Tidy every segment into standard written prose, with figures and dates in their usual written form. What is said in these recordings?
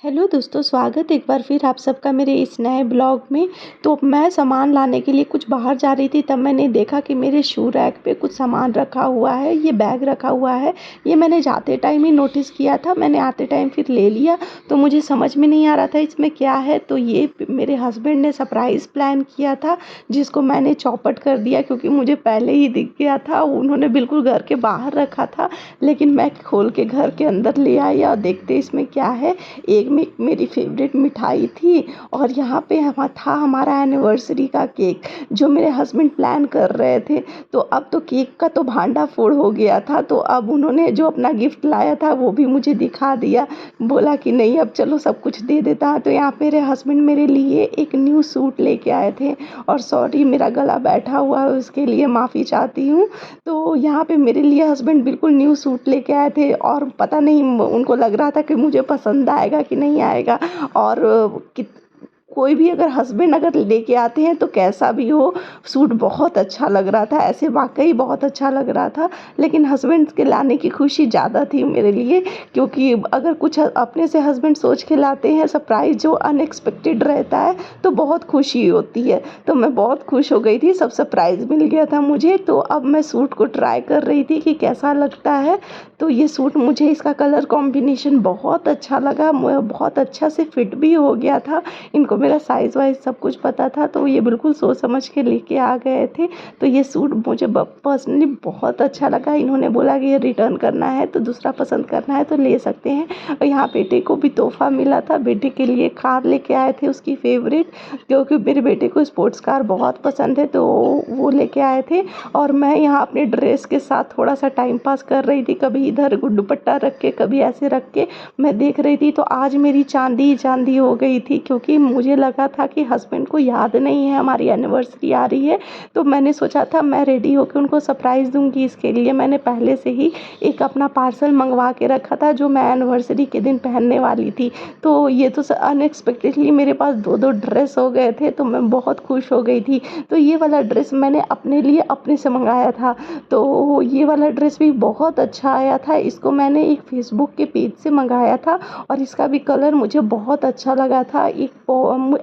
Hello दोस्तों, स्वागत एक बार फिर आप सबका मेरे इस नए ब्लॉग में। तो मैं सामान लाने के लिए कुछ बाहर जा रही थी, तब मैंने देखा कि मेरे शू रैक पे कुछ सामान रखा हुआ है। ये बैग रखा हुआ है। ये मैंने जाते टाइम ही नोटिस किया था, मैंने आते टाइम फिर ले लिया। तो मुझे समझ में नहीं आ रहा था इसमें क्या है। तो ये मेरे हस्बैंड ने सरप्राइज़ प्लान किया था, जिसको मैंने चौपट कर दिया क्योंकि मुझे पहले ही दिख गया था। उन्होंने बिल्कुल घर के बाहर रखा था, लेकिन मैं खोल के घर के अंदर ले आई और देखते इसमें क्या है। एक में मेरी फेवरेट मिठाई थी और यहाँ पे था हमारा एनिवर्सरी का केक, जो मेरे हस्बैंड प्लान कर रहे थे। तो अब तो केक का तो भांडा फोड़ हो गया था, तो अब उन्होंने जो अपना गिफ्ट लाया था वो भी मुझे दिखा दिया। बोला कि नहीं, अब चलो सब कुछ दे देता। तो यहाँ पे मेरे हस्बैंड मेरे लिए एक न्यू सूट लेके आए थे, और सॉरी मेरा गला बैठा हुआ है, उसके लिए माफ़ी चाहती हूँ। तो यहाँ पे मेरे लिए हस्बैंड बिल्कुल न्यू सूट लेके आए थे, और पता नहीं उनको लग रहा था कि मुझे पसंद आएगा कि नहीं आएगा। और कोई भी अगर हस्बैंड अगर लेके आते हैं तो कैसा भी हो, सूट बहुत अच्छा लग रहा था, ऐसे वाकई बहुत अच्छा लग रहा था। लेकिन हस्बैंड के लाने की खुशी ज़्यादा थी मेरे लिए, क्योंकि अगर कुछ अपने से हस्बैंड सोच के लाते हैं सरप्राइज़ जो अनएक्सपेक्टेड रहता है, तो बहुत खुशी होती है। तो मैं बहुत खुश हो गई थी, सब सरप्राइज़ मिल गया था मुझे। तो अब मैं सूट को ट्राई कर रही थी कि कैसा लगता है। तो ये सूट मुझे इसका कलर कॉम्बिनेशन बहुत अच्छा लगा, बहुत अच्छा से फिट भी हो गया था। इनको मेरा साइज़ वाइज़ सब कुछ पता था, तो ये बिल्कुल सोच समझ के लेके आ गए थे। तो ये सूट मुझे पर्सनली बहुत अच्छा लगा। इन्होंने बोला कि ये रिटर्न करना है तो दूसरा पसंद करना है तो ले सकते हैं। और यहाँ बेटे को भी तोहफ़ा मिला था, बेटे के लिए कार लेके आए थे, उसकी फेवरेट, क्योंकि मेरे बेटे को स्पोर्ट्स कार बहुत पसंद है, तो वो लेके आए थे। और मैं यहाँ अपने ड्रेस के साथ थोड़ा सा टाइम पास कर रही थी, कभी इधर दुपट्टा रख के, कभी ऐसे रख के मैं देख रही थी। तो आज मेरी चांदी ही चांदी हो गई थी, क्योंकि मुझे लगा था कि हस्बैंड को याद नहीं है हमारी एनिवर्सरी आ रही है। तो मैंने सोचा था मैं रेडी होकर उनको सरप्राइज़ दूंगी। इसके लिए मैंने पहले से ही एक अपना पार्सल मंगवा के रखा था, जो मैं एनिवर्सरी के दिन पहनने वाली थी। तो ये तो अनएक्सपेक्टेडली मेरे पास दो दो ड्रेस हो गए थे, तो मैं बहुत खुश हो गई थी। तो ये वाला ड्रेस मैंने अपने लिए अपने से मंगाया था। तो ये वाला ड्रेस भी बहुत अच्छा आया था। इसको मैंने एक फेसबुक के पेज से मंगाया था, और इसका भी कलर मुझे बहुत अच्छा लगा था।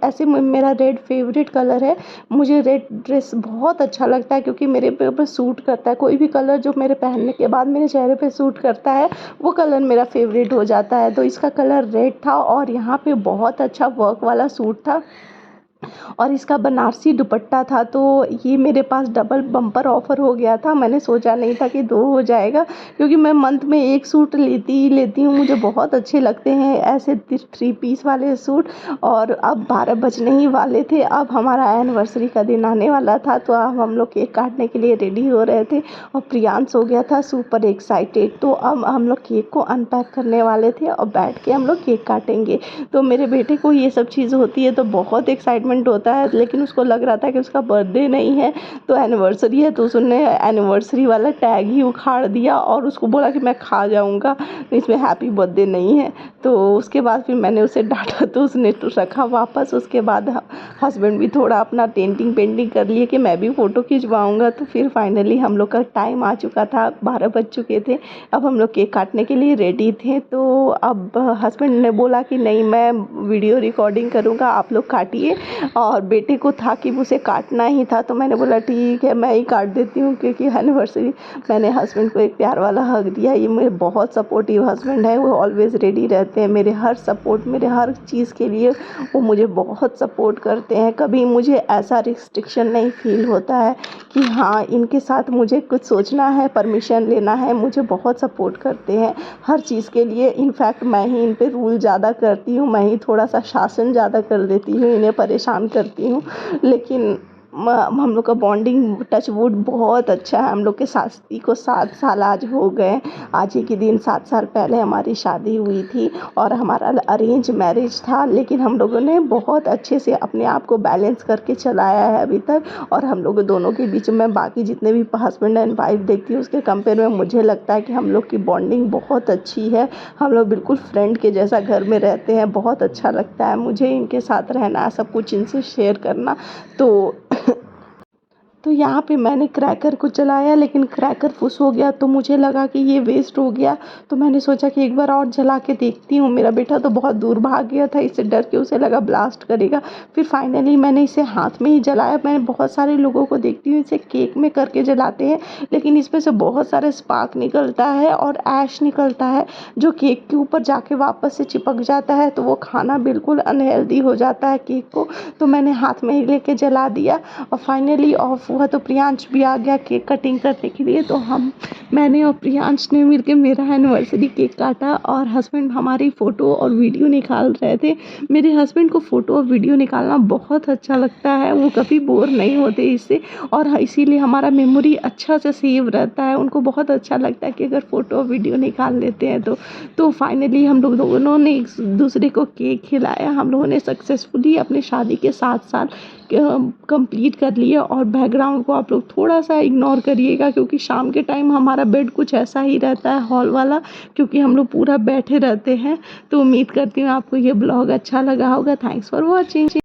ऐसे मेरा रेड फेवरेट कलर है। मुझे रेड ड्रेस बहुत अच्छा लगता है, क्योंकि मेरे पे सूट करता है। कोई भी कलर जो मेरे पहनने के बाद मेरे चेहरे पे सूट करता है, वो कलर मेरा फेवरेट हो जाता है। तो इसका कलर रेड था, और यहाँ पे बहुत अच्छा वर्क वाला सूट था, और इसका बनारसी दुपट्टा था। तो ये मेरे पास डबल बम्पर ऑफ़र हो गया था। मैंने सोचा नहीं था कि 2 हो जाएगा, क्योंकि मैं मंथ में एक सूट लेती ही लेती हूँ। मुझे बहुत अच्छे लगते हैं ऐसे 3 पीस वाले सूट। और अब 12 बजने ही वाले थे, अब हमारा एनिवर्सरी का दिन आने वाला था। तो अब हम लोग केक काटने के लिए रेडी हो रहे थे, और प्रियांश हो गया था सुपर एक्साइटेड। तो अब हम लोग केक को अनपैक करने वाले थे, और बैठ के हम लोग केक काटेंगे। तो मेरे बेटे को ये सब चीज़ होती है तो बहुत एक्साइटमेंट होता है, लेकिन उसको लग रहा था कि उसका बर्थडे नहीं है, तो एनिवर्सरी है। तो उसने एनिवर्सरी वाला टैग ही उखाड़ दिया, और उसको बोला कि मैं खा जाऊंगा, इसमें हैप्पी बर्थडे नहीं है। तो उसके बाद फिर मैंने उसे डांटा, तो उसने तो रखा वापस। उसके बाद हस्बैंड भी थोड़ा अपना पेंटिंग कर लिए कि मैं भी फ़ोटो खिंचवाऊंगा। तो फिर फाइनली हम लोग का टाइम आ चुका था, 12 बज चुके थे। अब हम लोग केक काटने के लिए रेडी थे। तो अब हस्बैंड ने बोला कि नहीं, मैं वीडियो रिकॉर्डिंग करूँगा, आप लोग काटिए। और बेटे को था कि उसे काटना ही था, तो मैंने बोला ठीक है, मैं ही काट देती हूँ, क्योंकि एनिवर्सरी। मैंने हस्बैंड को एक प्यार वाला हग दिया। ये मेरे बहुत सपोर्टिव हस्बैंड है, वो ऑलवेज़ रेडी रहते हैं मेरे हर सपोर्ट, मेरे हर चीज़ के लिए वो मुझे बहुत सपोर्ट करते हैं। कभी मुझे ऐसा रिस्ट्रिक्शन नहीं फ़ील होता है कि हाँ, इनके साथ मुझे कुछ सोचना है, परमिशन लेना है। मुझे बहुत सपोर्ट करते हैं हर चीज़ के लिए। इनफैक्ट मैं ही इन पे रूल ज़्यादा करती हूँ, मैं ही थोड़ा सा शासन ज़्यादा कर देती हूँ, इन्हें परेशान करती हूँ। लेकिन हम लोग का बॉन्डिंग टच वुड बहुत अच्छा है। हम लोग के शादी को 7 साल आज हो गए। आज ही के दिन 7 साल पहले हमारी शादी हुई थी, और हमारा अरेंज मैरिज था, लेकिन हम लोगों ने बहुत अच्छे से अपने आप को बैलेंस करके चलाया है अभी तक। और हम लोग दोनों के बीच में बाकी जितने भी हस्बैंड एंड वाइफ देखती हूँ, उसके कंपेयर में मुझे लगता है कि हम लोग की बॉन्डिंग बहुत अच्छी है। हम लोग बिल्कुल फ्रेंड के जैसा घर में रहते हैं। बहुत अच्छा लगता है मुझे इनके साथ रहना, सब कुछ इनसे शेयर करना। तो तो यहाँ पे मैंने क्रैकर को जलाया, लेकिन क्रैकर फुस हो गया, तो मुझे लगा कि ये वेस्ट हो गया। तो मैंने सोचा कि एक बार और जला के देखती हूँ। मेरा बेटा तो बहुत दूर भाग गया था, इससे डर के उसे लगा ब्लास्ट करेगा। फिर फाइनली मैंने इसे हाथ में ही जलाया। मैंने बहुत सारे लोगों को देखती हूँ इसे केक में करके जलाते हैं, लेकिन इसमें से बहुत सारे स्पार्क निकलता है और ऐश निकलता है जो केक के ऊपर जाके वापस से चिपक जाता है, तो वो खाना बिल्कुल अनहेल्दी हो जाता है केक को। तो मैंने हाथ में ही लेके जला दिया और फाइनली ऑफ हुआ। तो प्रियांश भी आ गया केक कटिंग करने के लिए। तो मैंने और प्रियांश ने मिलके मेरा एनिवर्सरी केक काटा और हस्बैंड हमारी फ़ोटो और वीडियो निकाल रहे थे। मेरे हस्बैंड को फ़ोटो और वीडियो निकालना बहुत अच्छा लगता है, वो कभी बोर नहीं होते इससे, और इसीलिए हमारा मेमोरी अच्छा से सेव रहता है। उनको बहुत अच्छा लगता है कि अगर फ़ोटो और वीडियो निकाल लेते हैं तो फाइनली हम लोग दोनों ने एक दूसरे को केक खिलाया। हम लोगों ने सक्सेसफुली अपने शादी के 7 साल कंप्लीट कर लिया। और बैकग्राउंड को आप लोग थोड़ा सा इग्नोर करिएगा, क्योंकि शाम के टाइम हमारा बेड कुछ ऐसा ही रहता है हॉल वाला, क्योंकि हम लोग पूरा बैठे रहते हैं। तो उम्मीद करती हूँ आपको ये ब्लॉग अच्छा लगा होगा। Thanks for watching.